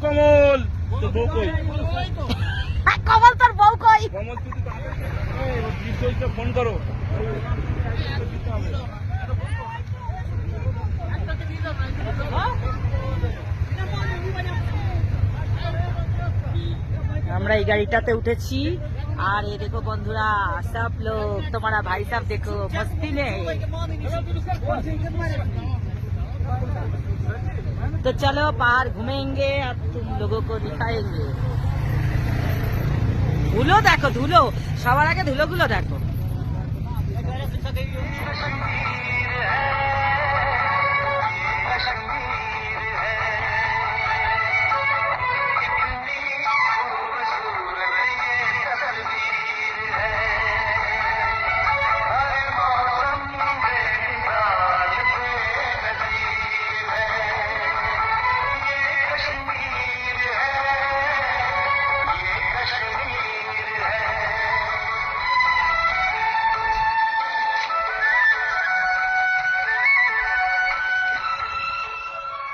কমল তো বউ কই? কমল তোর বউ কই? কমল তুই ফোন করো। আমরা এই গাড়িটাতে উঠেছি আর এই দেখো বন্ধুরা সব লোग तुम्हारा भाई साहब देखो मस्ती में है। तो चलो बाहर घूमेंगे और तुम लोगों को दिखाएंगे। ধুলো দেখো, ধুলো সবার আগে ধুলো গুলো দেখো।